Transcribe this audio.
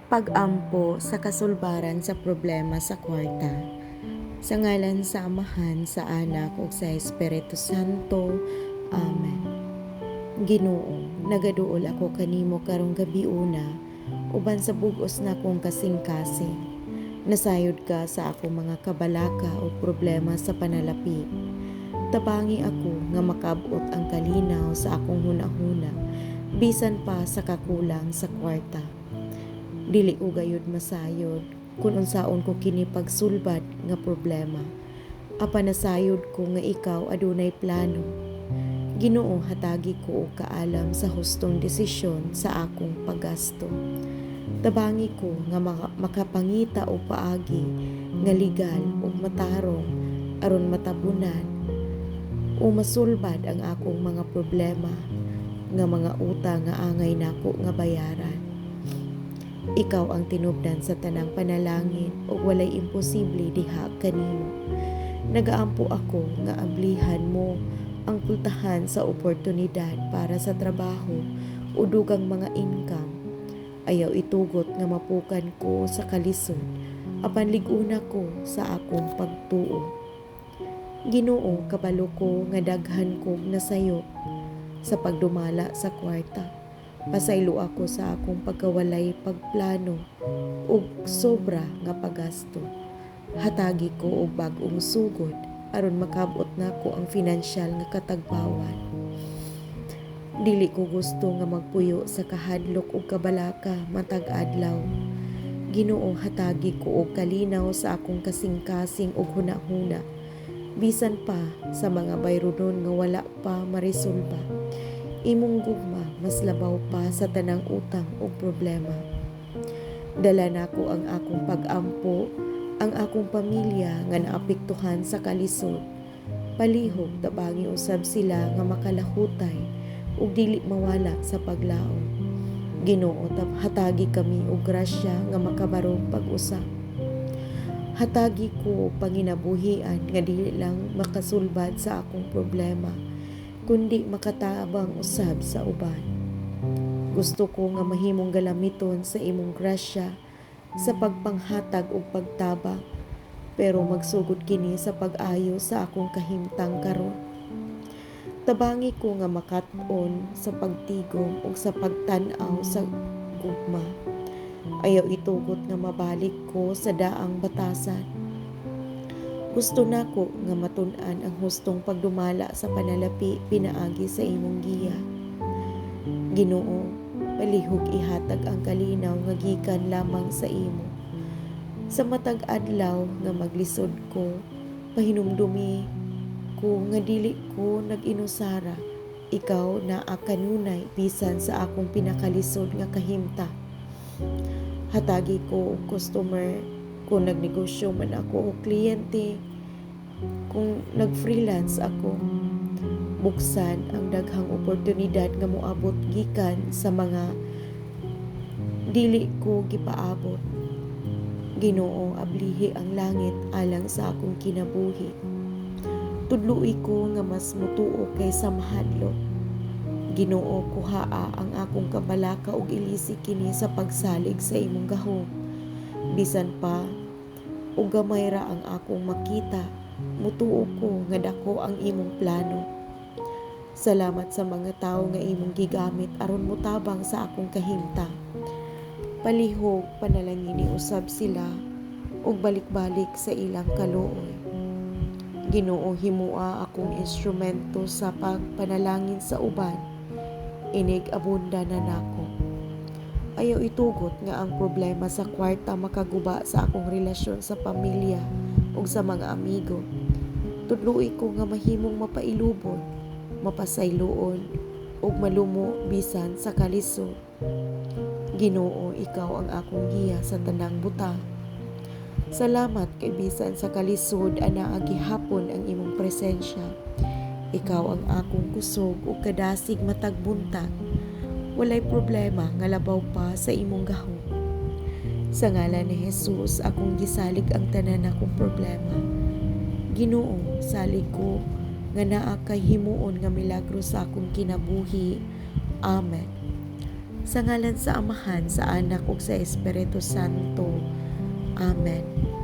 Pag-ampo sa kasulbaran sa problema sa kwarta. Sa ngalan sa Amahan, sa Anak, ug sa Espiritu Santo. Amen. Ginoo, nagaduol ako kanimo karong gabi una, uban sa bugos na kong kasing-kasing. Nasayod ka sa akong mga kabalaka o problema sa panalapi. Tabangi ako nga makabot ang kalinaw sa akong hunahuna, bisan pa sa kakulang sa kwarta. Dili ko gayud masayod kung unsaon ko kini pagsulbad nga problema. Apan nasayod ko nga ikaw adunay plano. Ginoo, hatagi ko og kaalam sa hustong desisyon sa akong paggasto. Tabangi ko nga makapangita og paagi nga legal ug matarong aron matabunan o masulbad ang akong mga problema nga mga utang nga angay nako nga bayaran. Ikaw ang tinubdan sa tanang panalangin ug walay imposible diha kanimo. Nagaampo ako nga ablihan mo ang pultahan sa oportunidad para sa trabaho o dugang mga income. Ayaw itugot nga mapukan ko sa kalisod, apan liguna ko sa akong pagtuo. Ginoo, kabalo ko nga daghan kog nasayo sa pagdumala sa kwarta. Pasaylo ako sa akong pagkawalay pagplano ug sobra nga paggasto. Hatagi ko og bag-ong sugod aron makabot nako ang financial nga katagbawan. Dili ko gusto nga magpuyo sa kahadlok ug kabalaka matag adlaw. Ginoo, hatagi ko og kalinaw sa akong kasing-kasing ug hunahuna, bisan pa sa mga bayronon nga wala pa marisolba. Imong gugma mas labaw pa sa tanang utang o problema. Dala nako ang akong pag-ampo, ang akong pamilya nga naapektuhan sa kalisod. Palihog tabangi usab sila nga makalahutay ug dili mawala sa paglaom. Ginoo, hatagi kami og grasya nga makabarog pag-usa. Hatagi ko og panginabuhian nga dili lang makasulbad sa akong problema, kundi makatabang usab sa uban. Gusto ko nga mahimong galamiton sa imong grasya sa pagpanghatag ug pagtabang, pero magsugod kini sa pag-ayo sa akong kahimtang karon. Tabangi ko nga makat-on sa pagtigom ug sa pagtan-aw sa gugma. Ayaw itugot nga mabalik ko sa daang batasan. Gusto nako nga matun-an ang hustong pagdumala sa panalapi pinaagi sa imong giya. Ginoo, palihog ihatag ang kalinaw nga gikan lamang sa imo. Sa matag adlaw nga maglisod ko, pahinumdumi ko nga dili ko nag-inusara. Ikaw na kanunay bisan sa akong pinakalisod nga kahimta. Hatagi ko og customer kung nagnegosyo man ako o kliyente, kung nag-freelance ako. Buksan ang daghang oportunidad nga moabot gikan sa mga dili ko gipaabot. Ginoo, ablihi ang langit alang sa akong kinabuhi. Tudluy ko nga mas mutuo kaysa mahadlok. Ginoo, kuhaa ang akong kabalaka ug ilisi kini sa pagsalig sa imong gahom. Bisan pa ug gamay ra ang akong makita, mutuo ko nga dako ang imong plano. Salamat sa mga tawo nga imong gigamit aron mutabang sa akong kahimtang. Palihog panalangini usab sila ug balik-balik sa ilang kaluoy. Ginoo, himua akong instrumento sa pagpanalangin sa uban. Inig abunda na nako. Ayaw itugot nga ang problema sa kwarta makaguba sa akong relasyon sa pamilya ug sa mga amigo. Tudluy ko nga mahimong mapailubon, mapasayloon ug malumo bisan sa kalisod. Ginoo, ikaw ang akong giya sa tanang butang. Salamat kay bisan sa kalisod anaa gihapon ang imong presensya. Ikaw ang akong kusog ug kadasig matag buntag. Walay problema nga labaw pa sa imong gahom. Sa ngalan ni Jesus, akong gisalig ang tanan akong problema. Ginoo, salig ko nga naa kay himuon nga milagro sa akong kinabuhi. Amen. Sa ngalan sa Amahan, sa Anak ug sa Espiritu Santo. Amen.